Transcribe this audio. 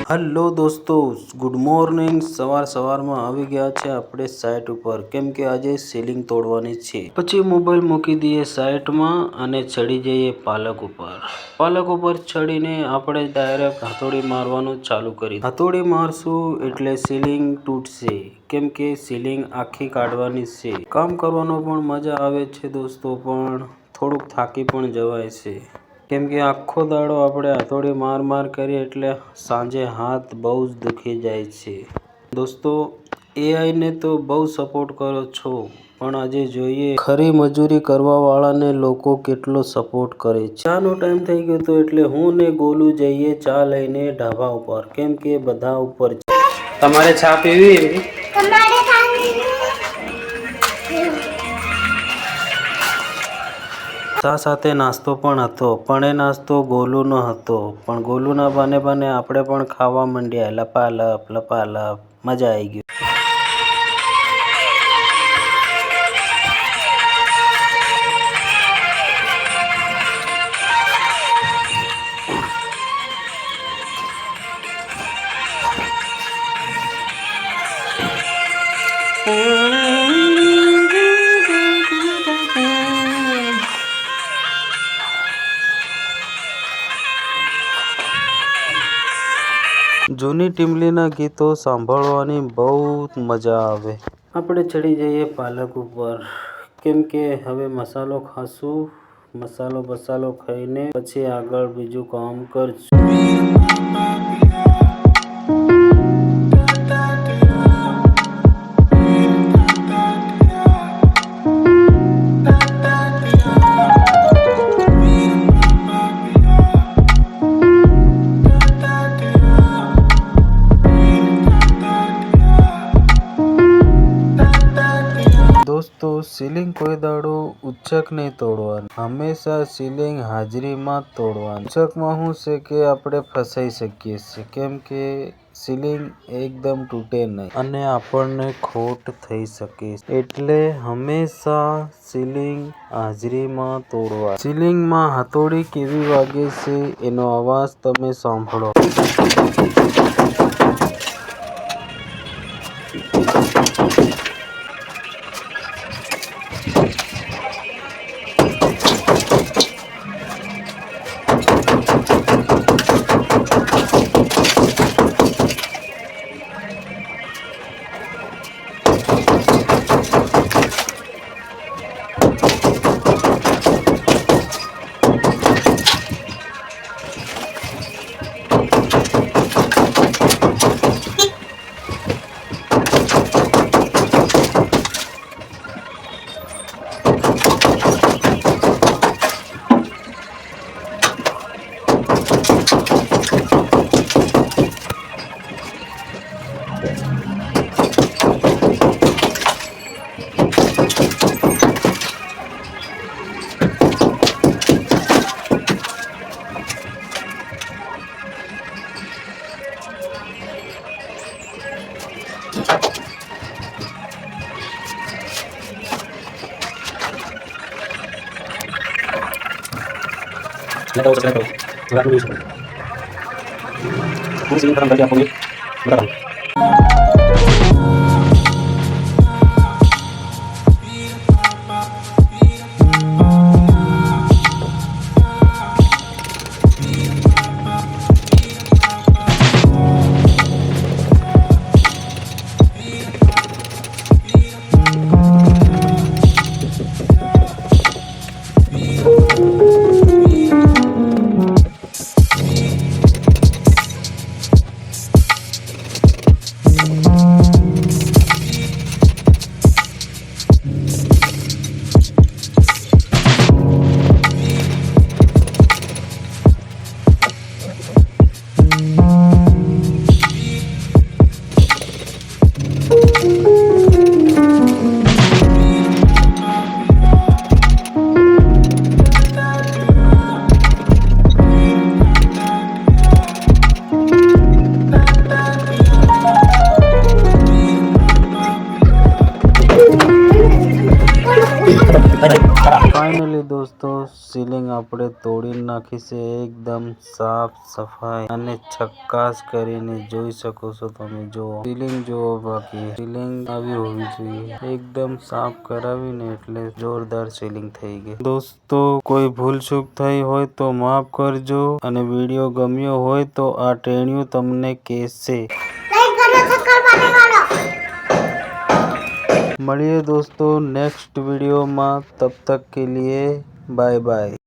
Hello દોસ્તો, good morning. સવારમાં આવી ગયા છે આપણે સાઇટ ઉપર, કેમ કે આજે સીલિંગ તોડવાની છે। પછી મોબાઈલ મૂકી દઈએ સાઇટમાં અને ચડી જઈએ પાલક ઉપર ચડીને આપણે ડાયરેક્ટ હથોડી મારવાનું ચાલુ કરી। હથોડી મારશું એટલે સીલિંગ તૂટશે, કેમ કે સીલિંગ આખી કાઢવાની છે। કામ કરવાનો પણ મજા આવે છે દોસ્તો, પણ થોડુંક થાકી પણ જવાય છે, કેમ કે આખો દાડો આપણે હથોડી માર કરીએ એટલે સાંજે હાથ બહુ જ દુખી જાય છે। દોસ્તો, એઆઈને તો બહુ સપોર્ટ કરો છો, પણ આજે જોઈએ ખરી મજૂરી કરવા વાળાને લોકો કેટલો સપોર્ટ કરે છે। ચાનો ટાઈમ થઈ ગયો હતો એટલે હું ને ગોલુ જઈએ ચા લઈને ઢાબા ઉપર, કેમ કે બધા ઉપર છે। તમારે ચા પીવી? ચા સાથે નાસ્તો પણ હતો, પણ એ નાસ્તો ગોલુનો હતો, પણ ગોલુના બાને આપણે પણ ખાવા માંડ્યા, લપાલપ, મજા આવી ગઈ। જૂની ટીમલીના ગીતો સાંભળવાની બહુ મજા આવે। આપણે ચડી જઈએ પાલક ઉપર, કેમ કે હવે મસાલો ખાશું। મસાલો ખાઈને પછી આગળ બીજું કામ કરશું। દોસ્તો, સીલિંગ કોઈ દાડો ઉચ્ચક નહીં તોડવાની, હંમેશા સીલિંગ હાજરીમાં તોડવાની। ઉચ્ચકમાં શું છે કે આપણે ફસાઈ શકીએ છીએ, કેમ કે સીલિંગ એકદમ તૂટે નહીં અને આપણને ખોટ થઈ શકે, એટલે હંમેશા સીલિંગ હાજરીમાં તોડવા। સીલિંગમાં હથોડી કેવી વાગે છે એનો અવાજ તમે સાંભળો। ફાઇનલી દોસ્તો સીલિંગ આપણે તોડી નાખી છે, એકદમ સાફ સફાઈ અને ચકાસ કરીને જોઈ શકો છો તમે. જો સીલિંગ જુઓ, બાકી સીલિંગ આવી હોવી જોઈએ, એકદમ સાફ કરાવીને એટલે જોરદાર સીલિંગ થઈ ગઈ. દોસ્તો કોઈ ભૂલ ચૂક થઈ હોય તો માફ કરજો, અને વિડીયો ગમ્યો હોય તો આ ટેણિયું તમને કહેશે. મળીએ દોસ્તો નેક્સ્ટ वीडियो में, तब तक के लिए बाय बाय.